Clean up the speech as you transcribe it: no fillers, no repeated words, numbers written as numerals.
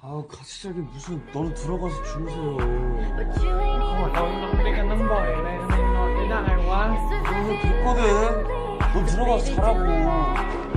아우 같이 자기 무슨 너는 들어가서 주무세요. 너는 우리가 넘버해. 왜 너는 너는 나를 와? 너는 됐거든. 넌 들어가서 자라고.